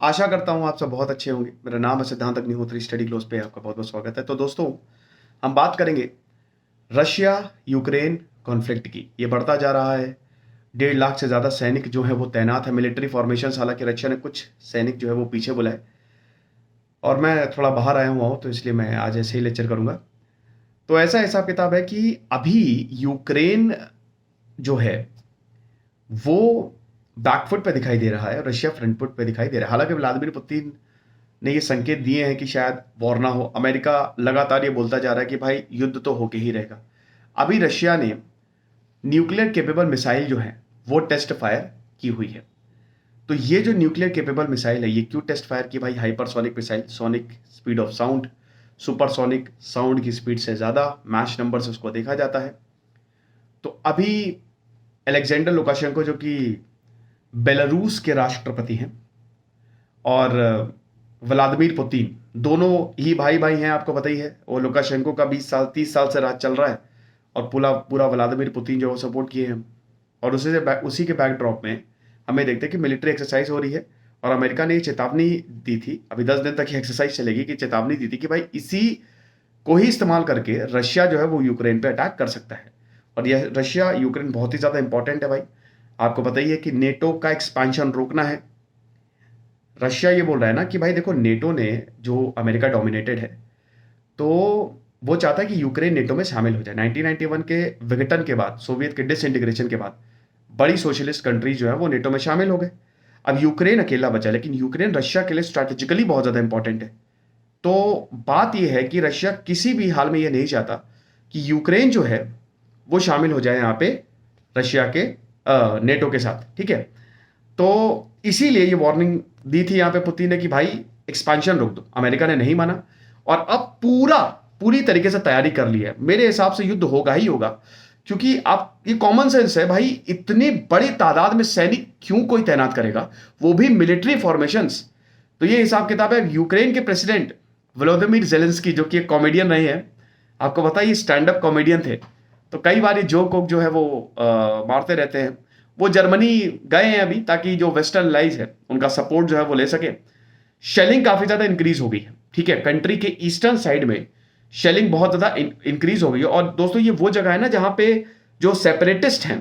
आशा करता हूँ आप सब बहुत अच्छे होंगे। मेरा नाम है सिद्धांत अग्निहोत्री, स्टडी क्लोज पे आपका बहुत बहुत स्वागत है। तो दोस्तों, हम बात करेंगे रशिया यूक्रेन कॉन्फ्लिक्ट की। ये बढ़ता जा रहा है। 1.5 लाख से ज़्यादा सैनिक जो है वो तैनात है, मिलिट्री फॉर्मेशन। हालांकि रशिया ने कुछ सैनिक जो है वो पीछे बुलाए, और मैं थोड़ा बाहर आया हुआ हूँ तो इसलिए मैं आज ऐसे ही लेक्चर करूँगा। तो ऐसा हिसाब किताब है कि अभी यूक्रेन जो है वो बैकफुट पे दिखाई दे रहा है, रशिया फ्रंट फुट पे दिखाई दे रहा है। हालांकि व्लादिमीर पुतिन ने ये संकेत दिए हैं कि शायद वॉर ना हो। अमेरिका लगातार ये बोलता जा रहा है कि भाई युद्ध तो होके ही रहेगा। अभी रशिया ने न्यूक्लियर केपेबल मिसाइल जो है वो टेस्ट फायर की हुई है। तो ये जो न्यूक्लियर केपेबल मिसाइल है, ये क्यों टेस्ट फायर की भाई? Hypersonic missile, sonic speed of sound, supersonic sound की स्पीड से ज़्यादा मैच नंबर से उसको देखा जाता है। तो अभी अलेक्जेंडर लुकाशेंको जो कि बेलारूस के राष्ट्रपति हैं, और व्लादिमीर पुतिन, दोनों ही भाई भाई हैं। आपको पता ही है, वो लुकाशेंको का 20 साल 30 साल से राज चल रहा है, और पूरा पूरा व्लादिमीर पुतिन जो वो सपोर्ट किए हैं। और उसी के बैकड्रॉप में हमें देखते हैं कि मिलिट्री एक्सरसाइज हो रही है। और अमेरिका ने चेतावनी दी थी, अभी 10 दिन तक ये एक्सरसाइज चलेगी, कि चेतावनी दी थी कि भाई इसी को ही इस्तेमाल करके रशिया जो है वो यूक्रेन पे अटैक कर सकता है। और यह रशिया यूक्रेन बहुत ही ज़्यादा इंपॉर्टेंट है भाई। आपको पता ही है कि नेटो का एक्सपेंशन रोकना है। रशिया ये बोल रहा है ना कि भाई देखो, नेटो ने जो अमेरिका डोमिनेटेड है, तो वो चाहता है कि यूक्रेन नेटो में शामिल हो जाए। 1991 के विघटन के बाद, सोवियत के डिसइंटीग्रेशन के बाद, बड़ी सोशलिस्ट कंट्रीज जो है वो नेटो में शामिल हो गए। अब यूक्रेन अकेला बचा, लेकिन यूक्रेन रशिया के लिए स्ट्रैटेजिकली बहुत ज़्यादा इंपॉर्टेंट है। तो बात यह है कि रशिया किसी भी हाल में यह नहीं चाहता कि यूक्रेन जो है वो शामिल हो जाए यहाँ पे रशिया के नेटो के साथ, ठीक है। तो इसीलिए ये वार्निंग दी थी यहाँ पे पुतिन ने कि भाई एक्सपेंशन रोक दो। अमेरिका ने नहीं माना, और अब पूरी तरीके से तैयारी कर ली है। मेरे हिसाब से युद्ध होगा ही होगा, क्योंकि आप, ये कॉमन सेंस है भाई, इतनी बड़ी तादाद में सैनिक क्यों कोई तैनात करेगा, वो भी मिलिट्री फॉर्मेशंस। तो ये हिसाब किताब है। यूक्रेन के प्रेसिडेंट व्लादिमीर जेलेंस्की, जो कि एक कॉमेडियन रहे हैं, आपको पता है ये स्टैंड अप कॉमेडियन थे, तो कई बार ये जोक वोक जो है वो मारते रहते हैं। वो जर्मनी गए हैं अभी, ताकि जो वेस्टर्न लाइज है उनका सपोर्ट जो है वो ले सके। शेलिंग काफी ज्यादा इंक्रीज हो गई है, ठीक है। कंट्री के ईस्टर्न साइड में शेलिंग बहुत ज्यादा इंक्रीज हो गई है। और दोस्तों, ये वो जगह है ना जहां पे जो सेपरेटिस्ट हैं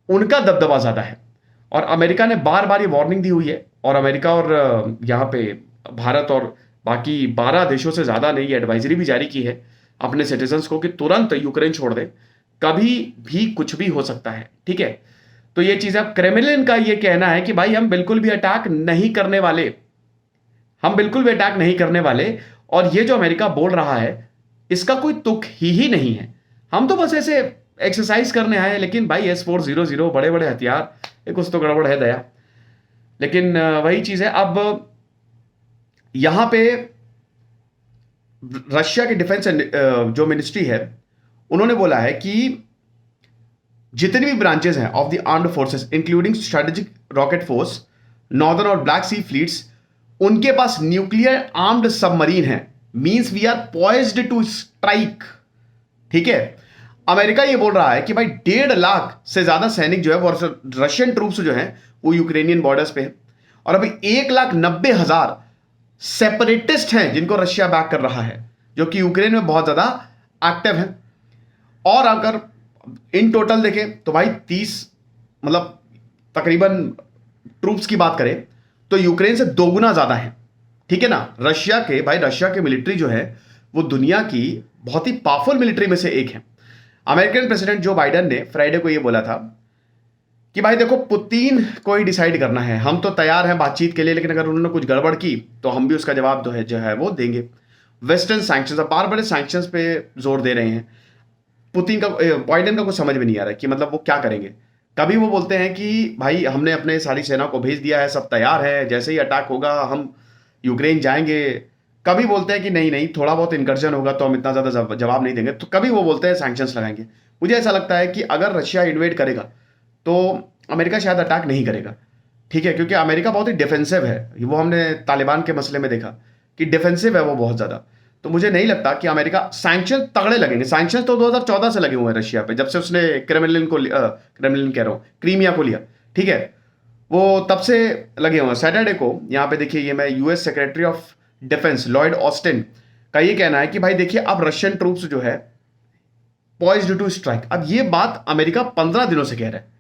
उनका दबदबा ज्यादा है। और अमेरिका ने बार बार ये वार्निंग दी हुई है, और अमेरिका और यहाँ पे भारत और बाकी 12 देशों से ज्यादा ने ये एडवाइजरी भी जारी की है अपने सिटीजन्स को कि तुरंत यूक्रेन छोड़ दें, कभी भी कुछ भी हो सकता है, ठीक है। तो ये चीज, अब क्रेमलिन का ये कहना है कि भाई हम बिल्कुल भी अटैक नहीं करने वाले, हम बिल्कुल भी अटैक नहीं करने वाले। और ये जो अमेरिका बोल रहा है, इसका कोई तुक ही नहीं है। हम तो बस ऐसे एक्सरसाइज करने आए हैं। लेकिन भाई S-400 बड़े बड़े हथियार, ये कुछ तो गड़बड़ है दया। लेकिन वही चीज है। अब यहां पे रशिया की डिफेंस जो मिनिस्ट्री है, उन्होंने बोला है कि जितनी भी ब्रांचेस हैं of the armed forces, including strategic rocket force, northern और ब्लैक सी फ्लीट्स, उनके पास न्यूक्लियर आर्म्ड सबमरीन है। Means we are poised to strike, ठीक है। अमेरिका ये बोल रहा है कि भाई 1.5 लाख से ज्यादा सैनिक जो है वो, रशियन ट्रूप्स जो हैं वो यूक्रेनियन बॉर्डर्स पे है। और अभी 1,90,000 सेपरेटिस्ट हैं जिनको रशिया बैक कर रहा है, जो कि यूक्रेन में बहुत ज्यादा एक्टिव है। और अगर इन टोटल देखें तो भाई 30, मतलब तकरीबन ट्रूप्स की बात करें तो यूक्रेन से 2 गुना ज्यादा है, ठीक है ना। रशिया के मिलिट्री जो है वो दुनिया की बहुत ही पावरफुल मिलिट्री में से एक है। अमेरिकन प्रेसिडेंट जो बाइडेन ने फ्राइडे को ये बोला था कि भाई देखो, पुतिन को ही डिसाइड करना है, हम तो तैयार हैं बातचीत के लिए, लेकिन अगर उन्होंने कुछ गड़बड़ की तो हम भी उसका जवाब जो है वो देंगे। वेस्टर्न सैंक्शंस, अब बार बड़े सैंक्शंस पे जोर दे रहे हैं। पुतिन का, बाइडेन का कुछ समझ में नहीं आ रहा है कि मतलब वो क्या करेंगे। कभी वो बोलते हैं कि भाई हमने अपने सारी सेना को भेज दिया है, सब तैयार है, जैसे ही अटैक होगा हम यूक्रेन जाएंगे। कभी बोलते हैं कि नहीं नहीं, थोड़ा बहुत इंकर्जन होगा तो हम इतना ज्यादा जवाब नहीं देंगे। तो कभी वो बोलते हैं सैंक्शंस लगाएंगे। मुझे ऐसा लगता है कि अगर रशिया इन्वेड करेगा तो अमेरिका शायद अटैक नहीं करेगा, ठीक है, क्योंकि अमेरिका बहुत ही डिफेंसिव है। वो हमने तालिबान के मसले में देखा कि डिफेंसिव है वो बहुत ज्यादा। तो मुझे नहीं लगता कि अमेरिका, सैंक्शन तगड़े लगेंगे। सैंक्शन तो 2014 से लगे हुए हैं रशिया पे, जब से उसने क्रेमलिन कह रहा हूं, क्रीमिया को लिया, ठीक है। वो तब से लगे हुए हैं। सैटरडे को यहाँ पे देखिए, ये मैं US secretary of defence Lloyd Austin का ये कहना है कि भाई देखिए, अब रशियन ट्रूप्स जो है पॉइज्ड टू स्ट्राइक। अब ये बात अमेरिका 15 दिनों से कह रहा है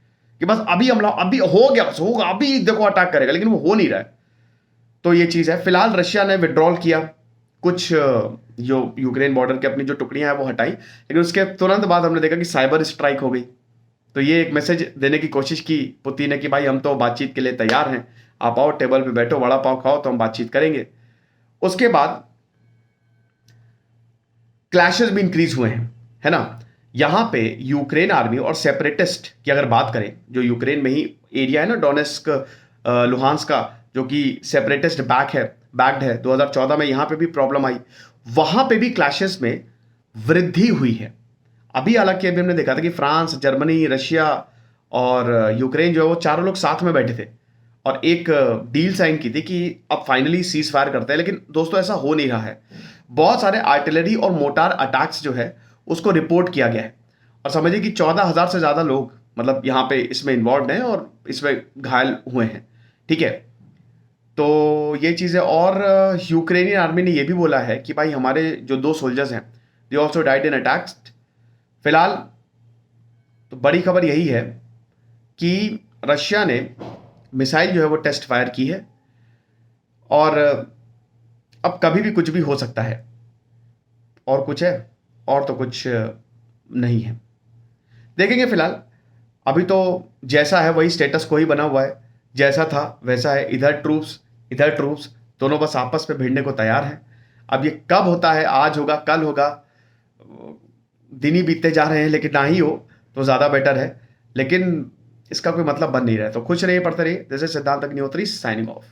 कि बस अभी हमला, अभी हो गया, बस होगा, अभी देखो अटैक करेगा, लेकिन वो हो नहीं रहा है। तो ये चीज है। फिलहाल रशिया ने विड्रॉल किया, कुछ जो यूक्रेन बॉर्डर की अपनी जो टुकड़ियां हैं वो हटाई, लेकिन उसके तुरंत बाद हमने देखा कि साइबर स्ट्राइक हो गई। तो ये एक मैसेज देने की कोशिश की पुतिन ने कि भाई हम तो बातचीत के लिए तैयार हैं, आप आओ, टेबल पे बैठो, वड़ा पाव खाओ, तो हम बातचीत करेंगे। उसके बाद क्लैशेस भी इंक्रीज हुए हैं, है ना। यहां पे यूक्रेन आर्मी और सेपरेटिस्ट की अगर बात करें, जो यूक्रेन में ही एरिया है ना, डोनेस्क, लुहांस का, जो कि सेपरेटिस्ट बैक्ड है। 2014 में यहां पे भी प्रॉब्लम आई, वहां पे भी क्लैशेस में वृद्धि हुई है। अभी हालांकि अभी हमने देखा था कि फ्रांस, जर्मनी, रशिया और यूक्रेन जो है वो चारों लोग साथ में बैठे थे और एक डील साइन की थी कि अब फाइनली सीज फायर करते हैं, लेकिन दोस्तों ऐसा हो नहीं रहा है। बहुत सारे आर्टिलरी और मोटार अटैक्स जो है उसको रिपोर्ट किया गया है, और समझिए कि 14,000 से ज्यादा लोग मतलब यहाँ पे इसमें इन्वॉल्व हैं और इसमें घायल हुए हैं। ठीक है, तो ये चीज़ है। और यूक्रेनियन आर्मी ने यह भी बोला है कि भाई हमारे जो 2 सोल्जर्स हैं, they also died in attacks. फिलहाल तो बड़ी खबर यही है कि रशिया ने मिसाइल जो है वो टेस्ट फायर की है, और अब कभी भी कुछ भी हो सकता है। और कुछ है, और तो कुछ नहीं है, देखेंगे। फिलहाल अभी तो जैसा है वही स्टेटस को ही बना हुआ है, जैसा था वैसा है। इधर ट्रूप्स दोनों बस आपस में भिड़ने को तैयार हैं। अब ये कब होता है, आज होगा, कल होगा, दिन ही बीतते जा रहे हैं, लेकिन ना ही हो तो ज़्यादा बेटर है। लेकिन इसका कोई मतलब बन नहीं रहा है। तो खुश रहिए, पढ़ते रहिए। दिस इज सिद्धांत अग्निहोत्री साइनिंग ऑफ।